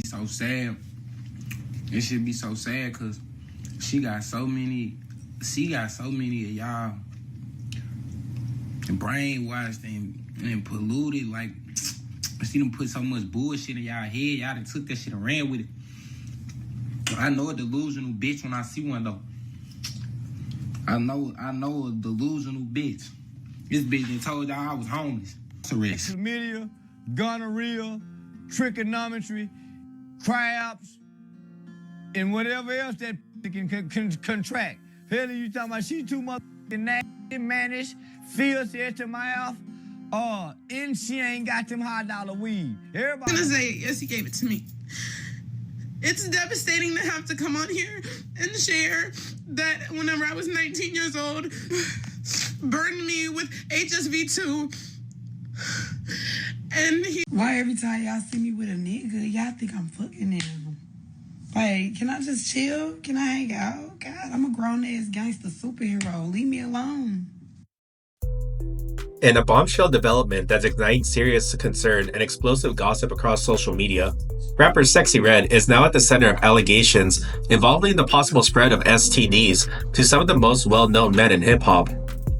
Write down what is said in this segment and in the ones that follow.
be so sad. It should be so sad because she got so many of y'all brainwashed and polluted. Like, she done put so much bullshit in y'all head. Y'all done took that shit and ran with it. I know a delusional bitch when I see one, though. I know a delusional bitch. This bitch done told y'all I was homeless. It's a risk. Chlamydia, gonorrhea, trigonometry, crabs, and whatever else that can contract. Hell, you talking about she too motherfucking nasty, mannish, filthy at the mouth, and she ain't got them $100 weed. Everybody. I'm gonna say, yes, he gave it to me. It's devastating to have to come on here and share that whenever I was 19 years old, burned me with HSV2. And Why every time y'all see me with a nigga, y'all think I'm fucking him? Like, can I just chill? Can I hang out? God, I'm a grown-ass gangster superhero. Leave me alone. In a bombshell development that's igniting serious concern and explosive gossip across social media, rapper Sexyy Red is now at the center of allegations involving the possible spread of STDs to some of the most well-known men in hip-hop.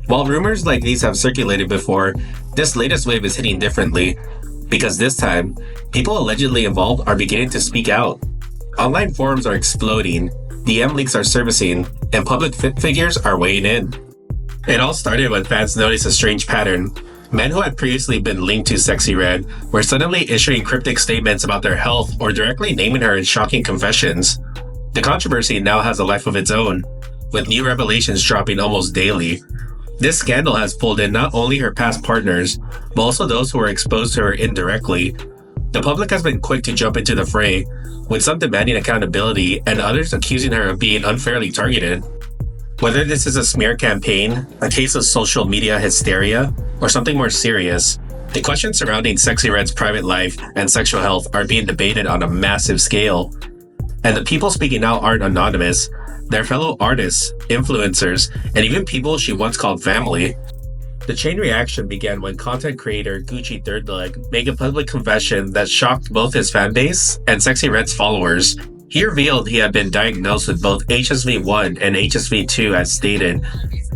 While rumors like these have circulated before, this latest wave is hitting differently, because this time, people allegedly involved are beginning to speak out. Online forums are exploding, DM leaks are surfacing, and public figures are weighing in. It all started when fans noticed a strange pattern. Men who had previously been linked to Sexyy Red were suddenly issuing cryptic statements about their health or directly naming her in shocking confessions. The controversy now has a life of its own, with new revelations dropping almost daily. This scandal has pulled in not only her past partners, but also those who were exposed to her indirectly. The public has been quick to jump into the fray, with some demanding accountability and others accusing her of being unfairly targeted. Whether this is a smear campaign, a case of social media hysteria, or something more serious, the questions surrounding Sexyy Red's private life and sexual health are being debated on a massive scale. And the people speaking out aren't anonymous. They're fellow artists, influencers, and even people she once called family. The chain reaction began when content creator Gucci Third Leg made a public confession that shocked both his fanbase and Sexyy Red's followers. He revealed he had been diagnosed with both HSV1 and HSV2 as stated,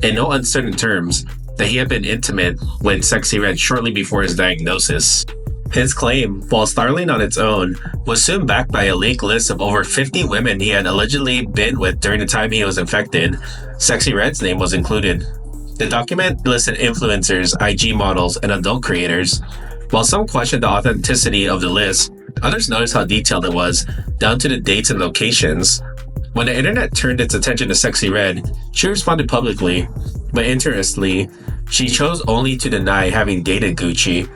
in no uncertain terms, that he had been intimate with Sexyy Red shortly before his diagnosis. His claim, while startling on its own, was soon backed by a leaked list of over 50 women he had allegedly been with during the time he was infected. Sexyy Red's name was included. The document listed influencers, IG models, and adult creators. While some questioned the authenticity of the list, others noticed how detailed it was, down to the dates and locations. When the internet turned its attention to Sexyy Red, she responded publicly, but interestingly, she chose only to deny having dated Gucci.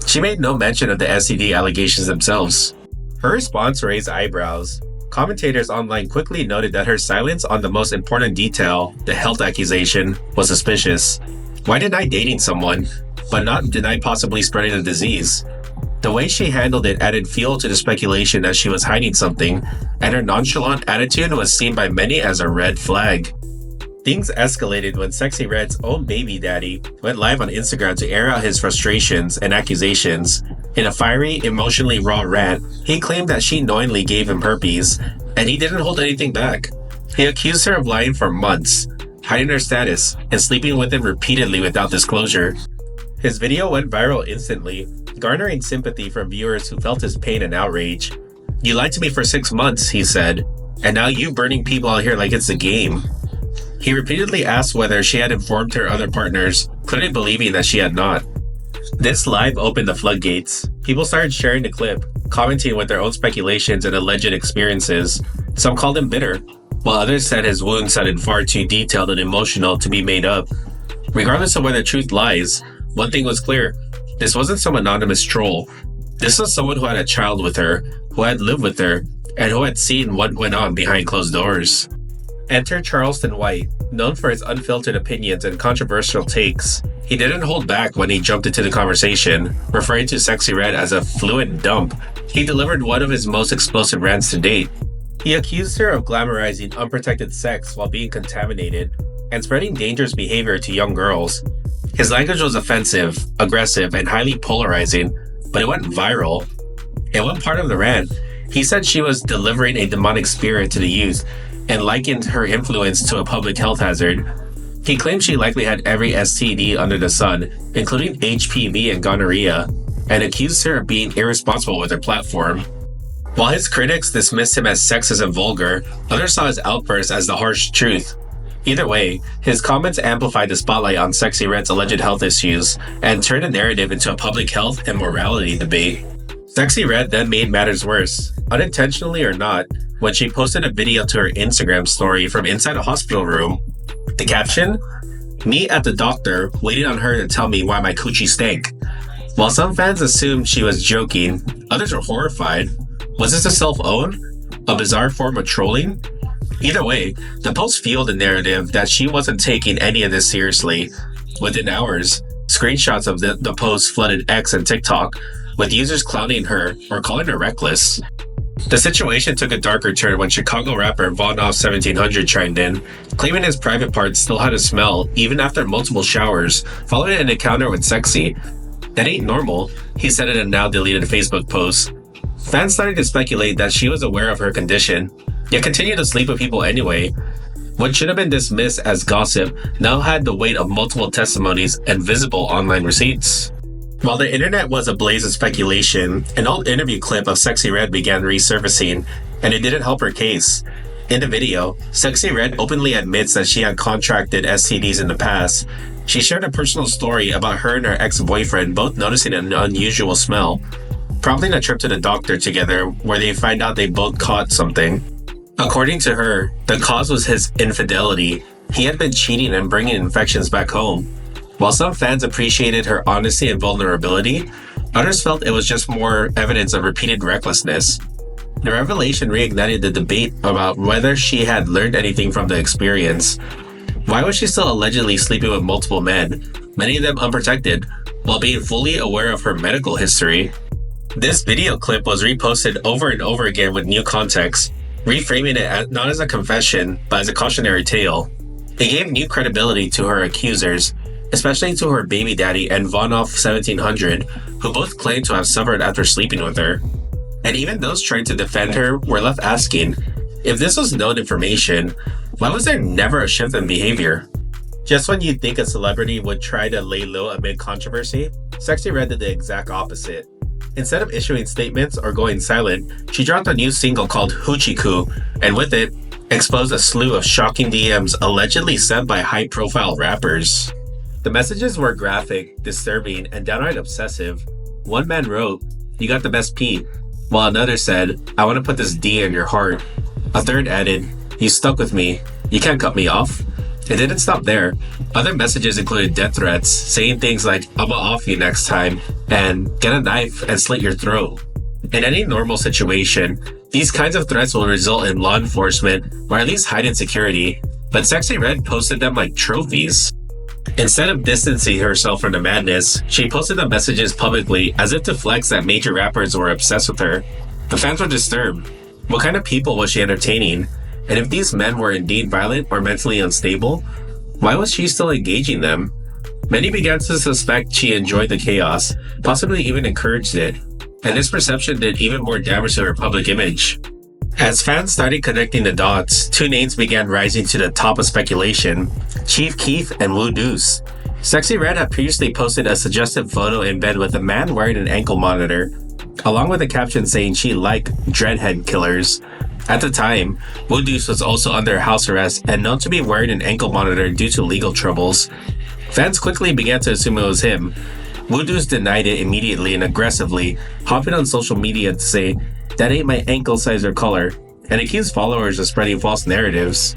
She made no mention of the STD allegations themselves. Her response raised eyebrows. Commentators online quickly noted that her silence on the most important detail, the health accusation, was suspicious. Why deny dating someone, but not deny possibly spreading the disease? The way she handled it added fuel to the speculation that she was hiding something, and her nonchalant attitude was seen by many as a red flag. Things escalated when Sexyy Red's own baby daddy went live on Instagram to air out his frustrations and accusations. In a fiery, emotionally raw rant, he claimed that she knowingly gave him herpes, and he didn't hold anything back. He accused her of lying for months, hiding her status, and sleeping with him repeatedly without disclosure. His video went viral instantly, garnering sympathy from viewers who felt his pain and outrage. "You lied to me for 6 months," he said, "and now you burning people out here like it's a game." He repeatedly asked whether she had informed her other partners, clearly believing that she had not. This live opened the floodgates. People started sharing the clip, commenting with their own speculations and alleged experiences. Some called him bitter, while others said his wounds sounded far too detailed and emotional to be made up. Regardless of whether truth lies, one thing was clear: this wasn't some anonymous troll. This was someone who had a child with her, who had lived with her, and who had seen what went on behind closed doors. Enter Charleston White, known for his unfiltered opinions and controversial takes. He didn't hold back when he jumped into the conversation, referring to Sexyy Red as a fluid dump. He delivered one of his most explosive rants to date. He accused her of glamorizing unprotected sex while being contaminated, and spreading dangerous behavior to young girls. His language was offensive, aggressive, and highly polarizing, but it went viral. In one part of the rant, He said she was delivering a demonic spirit to the youth and likened her influence to a public health hazard. He claimed she likely had every STD under the sun, including HPV and gonorrhea, and accused her of being irresponsible with her platform. While his critics dismissed him as sexist and vulgar, others saw his outbursts as the harsh truth. Either way, his comments amplified the spotlight on Sexyy Red's alleged health issues and turned the narrative into a public health and morality debate. Sexyy Red then made matters worse, unintentionally or not, when she posted a video to her Instagram story from inside a hospital room. The caption? "Me at the doctor, waiting on her to tell me why my coochie stank." While some fans assumed she was joking, others were horrified. Was this a self-own? A bizarre form of trolling? Either way, the post fueled the narrative that she wasn't taking any of this seriously. Within hours, screenshots of the post flooded X and TikTok, with users clowning her or calling her reckless. The situation took a darker turn when Chicago rapper Von Off 1700 chimed in, claiming his private parts still had a smell even after multiple showers, following an encounter with Sexyy. "That ain't normal," he said in a now deleted Facebook post. Fans started to speculate that she was aware of her condition, yet continued to sleep with people anyway. What should have been dismissed as gossip now had the weight of multiple testimonies and visible online receipts. While the internet was ablaze of speculation, an old interview clip of Sexyy Red began resurfacing, and it didn't help her case. In the video, Sexyy Red openly admits that she had contracted STDs in the past. She shared a personal story about her and her ex-boyfriend both noticing an unusual smell, prompting a trip to the doctor together where they find out they both caught something. According to her, the cause was his infidelity. He had been cheating and bringing infections back home. While some fans appreciated her honesty and vulnerability, others felt it was just more evidence of repeated recklessness. The revelation reignited the debate about whether she had learned anything from the experience. Why was she still allegedly sleeping with multiple men, many of them unprotected, while being fully aware of her medical history? This video clip was reposted over and over again with new context, reframing it not as a confession, but as a cautionary tale. It gave new credibility to her accusers, especially to her baby daddy and Von Off 1700, who both claimed to have suffered after sleeping with her. And even those trying to defend her were left asking, if this was known information, why was there never a shift in behavior? Just when you'd think a celebrity would try to lay low amid controversy, Sexyy Red did the exact opposite. Instead of issuing statements or going silent, she dropped a new single called Hoochie Coo, and with it, exposed a slew of shocking DMs allegedly sent by high-profile rappers. The messages were graphic, disturbing, and downright obsessive. One man wrote, "You got the best pee," while another said, "I want to put this D in your heart." A third added, "You stuck with me. You can't cut me off." It didn't stop there. Other messages included death threats, saying things like, "I'ma off you next time," and "Get a knife and slit your throat." In any normal situation, these kinds of threats will result in law enforcement, or at least heightened security, but Sexyy Red posted them like trophies. Instead of distancing herself from the madness, she posted the messages publicly as if to flex that major rappers were obsessed with her. The fans were disturbed. What kind of people was she entertaining? And if these men were indeed violent or mentally unstable, why was she still engaging them? Many began to suspect she enjoyed the chaos, possibly even encouraged it, and this perception did even more damage to her public image. As fans started connecting the dots, two names began rising to the top of speculation: Chief Keef and Wu Deuce. Sexyy Red had previously posted a suggestive photo in bed with a man wearing an ankle monitor, along with a caption saying she liked dreadhead killers. At the time, Wu Deuce was also under house arrest and known to be wearing an ankle monitor due to legal troubles. Fans quickly began to assume it was him. Wu Deuce denied it immediately and aggressively, hopping on social media to say, "That ain't my ankle size or color," and accused followers of spreading false narratives.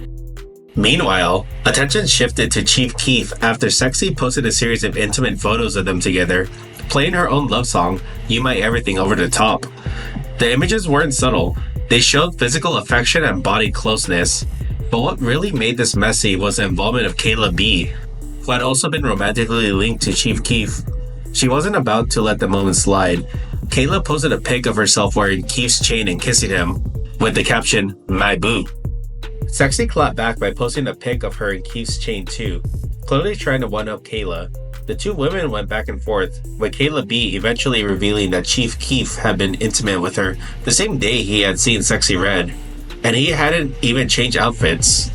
Meanwhile, attention shifted to Chief Keef after Sexyy posted a series of intimate photos of them together, playing her own love song, "You My Everything," over the top. The images weren't subtle. They showed physical affection and body closeness. But what really made this messy was the involvement of Kayla B, who had also been romantically linked to Chief Keef. She wasn't about to let the moment slide. Kayla posted a pic of herself wearing Keef's chain and kissing him, with the caption, "My boo." Sexyy clapped back by posting a pic of her in Keef's chain too, clearly trying to one-up Kayla. The two women went back and forth, with Kayla B eventually revealing that Chief Keef had been intimate with her the same day he had seen Sexyy Red, and he hadn't even changed outfits.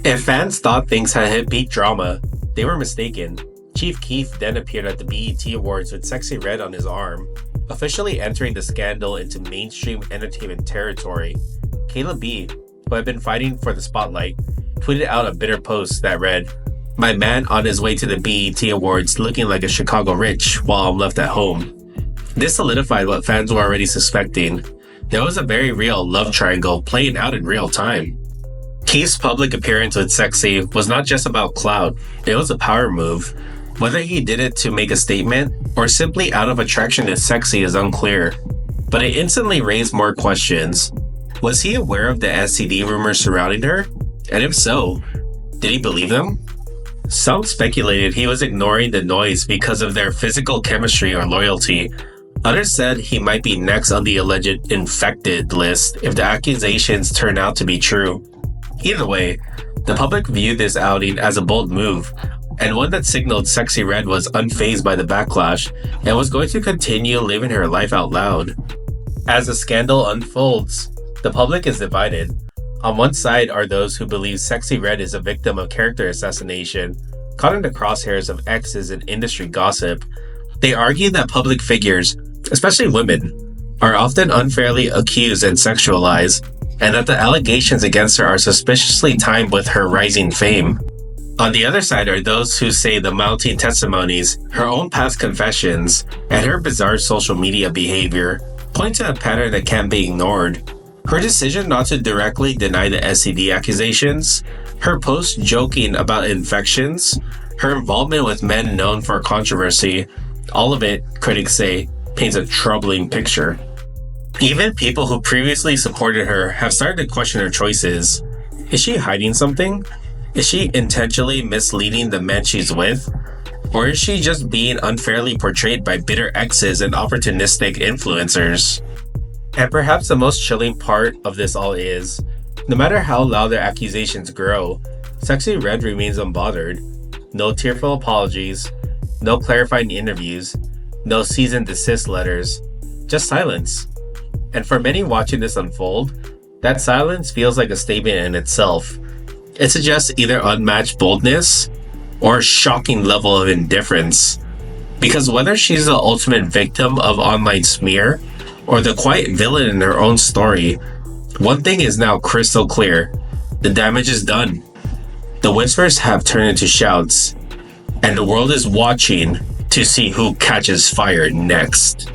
If fans thought things had hit peak drama, they were mistaken. Chief Keef then appeared at the BET Awards with Sexyy Red on his arm, officially entering the scandal into mainstream entertainment territory. Kayla B, who had been fighting for the spotlight, tweeted out a bitter post that read, "My man on his way to the BET Awards looking like a Chicago rich while I'm left at home." This solidified what fans were already suspecting. There was a very real love triangle playing out in real time. Keef's public appearance with Sexyy was not just about clout, it was a power move. Whether he did it to make a statement or simply out of attraction to Sexyy is unclear, but it instantly raised more questions. Was he aware of the STD rumors surrounding her? And if so, did he believe them? Some speculated he was ignoring the noise because of their physical chemistry or loyalty. Others said he might be next on the alleged infected list if the accusations turn out to be true. Either way, the public viewed this outing as a bold move, and one that signaled Sexyy Red was unfazed by the backlash and was going to continue living her life out loud. As the scandal unfolds, the public is divided. On one side are those who believe Sexyy Red is a victim of character assassination, caught in the crosshairs of exes and industry gossip. They argue that public figures, especially women, are often unfairly accused and sexualized, and that the allegations against her are suspiciously timed with her rising fame. On the other side are those who say the mounting testimonies, her own past confessions, and her bizarre social media behavior point to a pattern that can't be ignored. Her decision not to directly deny the STD accusations, her post joking about infections, her involvement with men known for controversy, all of it, critics say, paints a troubling picture. Even people who previously supported her have started to question her choices. Is she hiding something? Is she intentionally misleading the men she's with? Or is she just being unfairly portrayed by bitter exes and opportunistic influencers? And perhaps the most chilling part of this all is, no matter how loud their accusations grow, Sexyy Red remains unbothered. No tearful apologies, no clarifying interviews, no cease-and-desist letters, just silence. And for many watching this unfold, that silence feels like a statement in itself. It suggests either unmatched boldness or a shocking level of indifference. Because whether she's the ultimate victim of online smear or the quiet villain in her own story, one thing is now crystal clear. The damage is done. The whispers have turned into shouts, and the world is watching to see who catches fire next.